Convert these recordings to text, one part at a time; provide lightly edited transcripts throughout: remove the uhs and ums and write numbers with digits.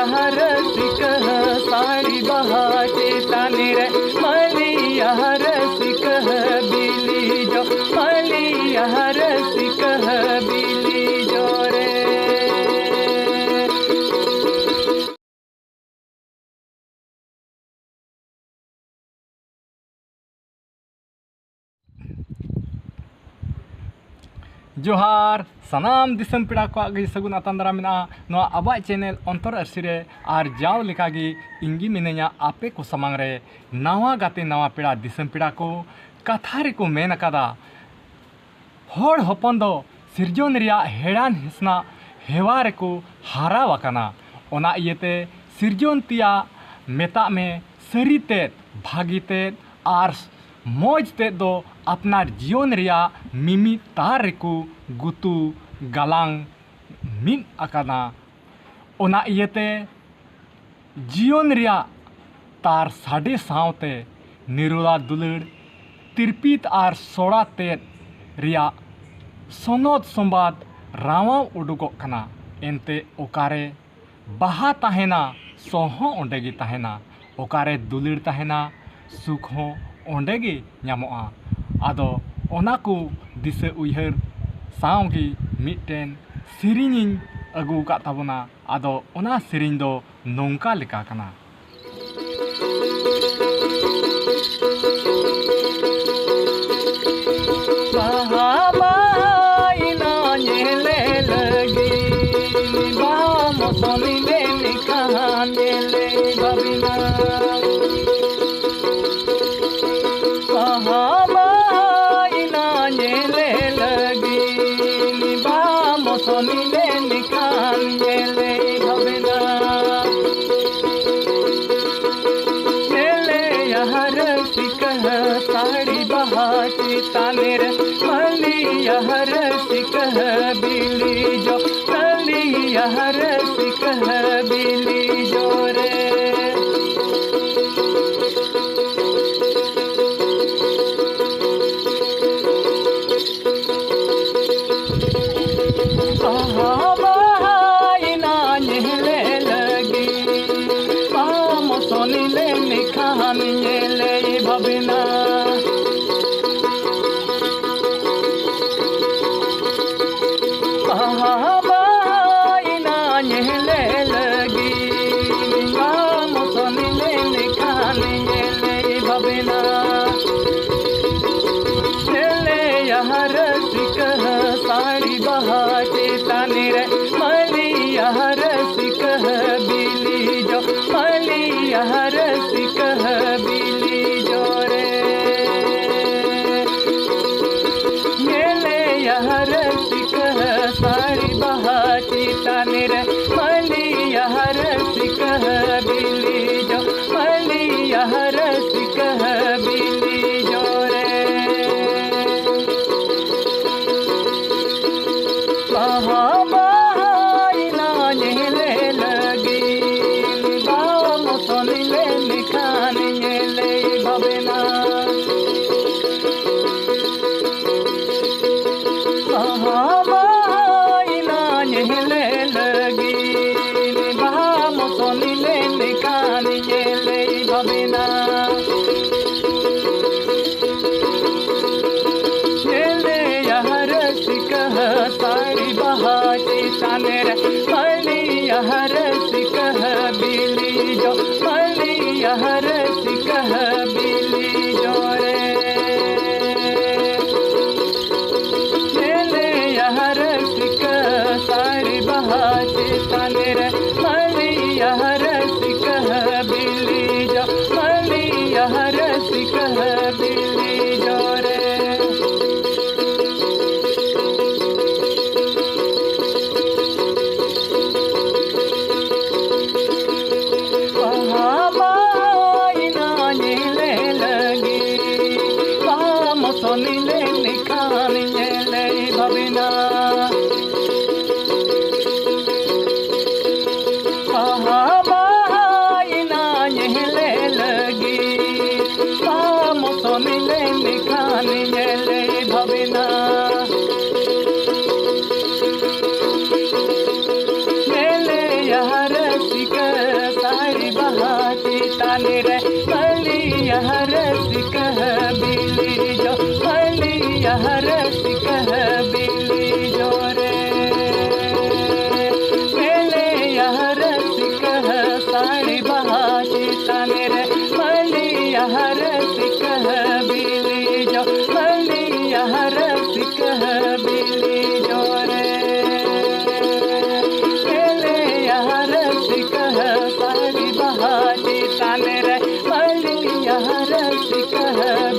रसिक साड़ी बहाटे ताने रे मलिया रसिक बिली जो मलिया रसिक बिली जो रे। जोहार सानाम दिसम पेड़ा को सगुन आतांदरा मेना नोआ आबा चैनल अंतर आरसी रे आर जाव लेकागी इंगी मिनेया आपे को समांग रे नावा गाते नावा पेड़ा दिसम पेड़ा को कथा रे को मेन अकादा होड़ हपन दो सिरजोन रिया हेड़ान हिसना हेवा रे को हारा वाकाना ओना इयते सिरजोन तिया मेता में सरी तेद भागी तेद आर मौज तेद दो अपनार जीवन रिया मिमी तार रेको गुतु गालांग मिन अकाना ओना इयते जीवन रिया तार साडे सावते निरोला दुलड़ तिरपीत आर सोड़ा तेद रिया सोनोद संबाद रावा उडुगोग कना एनते ओकारे बाहा ताहेना सोहो ओंडेगी ताहेना ओकारे दुलड़ ताहेना सुख हो ओंडेगी ᱧᱟᱢᱚᱜᱼᱟ आदो ओनाकू दिसे उयहर सावगी मिटन सिरिंग अगू का ताबना आदो ओना सिरिंग दो नोंका लेका कना। साड़ी बहाटी ताने रे मलिया रसिक बिली जो मलिया रसिक बिली जो रे। साड़ी बहाटे ताने रे मलिया रसिक बिली जो मलिया रसिक बिली जो रे। रसिक साड़ी बहाटे ताने रे मलिया रसिक बिली जो मलिया रसिक बिली जो रे। साड़ी बहाटे ताने रे मलिया रसिक बिली जो मलिया रसिक बिली जो रे। रसिक साड़ी बहाटे ताने रे मलिया रसिक बिली जो मलिया रसिक बिली जो रे। रसिक ताने रे मलिया रसिक बिली जो मलिया रसिक बिली जो रे मेले रसिक साड़ी बहाची ताने रे मलिया रसिक बिली जो मलिया रसिक बिली जो रे साड़ी बहाची ताने रे मलिया रसिक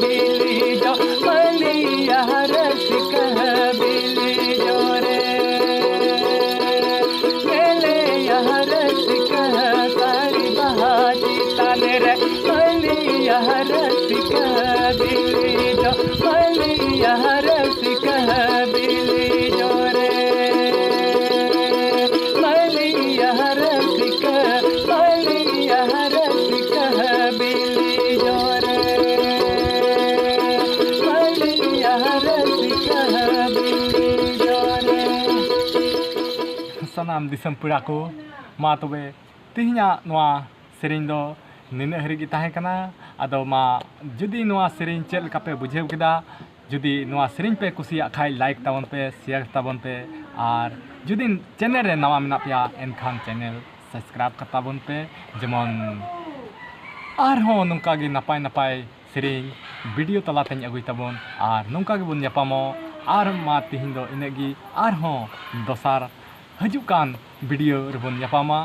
बिली जो मलिया रसिक बिली जो रे मेलिया रसिक साड़ी बहाची ताने रे मलिया रसिक बिली जो मलिया रसिक बिली जो रे मलिया रसिक बिली जो रे मलिया रसिक बिली जो रे सनाम दिसम पेड़ा को मा तबे तिहिना नोआ सेरिंग दो निने हरी गी ताहे कना आदो मा जुदी नोआ सेरिंग चेल का पे बुझेव केदा जुदी नोआ सेरिंग पे कुसिया खाई लाइक ताबन पे शेयर ताबन पे और जुदी चैनल रे नवा मेना पिया एनखान चैनल सब्सक्राइब करताबन पे जेमन आरहों नोंका गे नपाय नपाय सेरिंग वीडियो तलातें अगुई ताबन और नोंका गे बुन यापामो और मा तिहिन दो इनेगी आरहों दोसार हजुकान वीडियो रेबन यापामा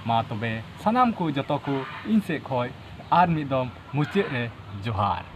मा तबे सनाम को जतो को इन से खोय आर मिदम मुचे रे जोहार।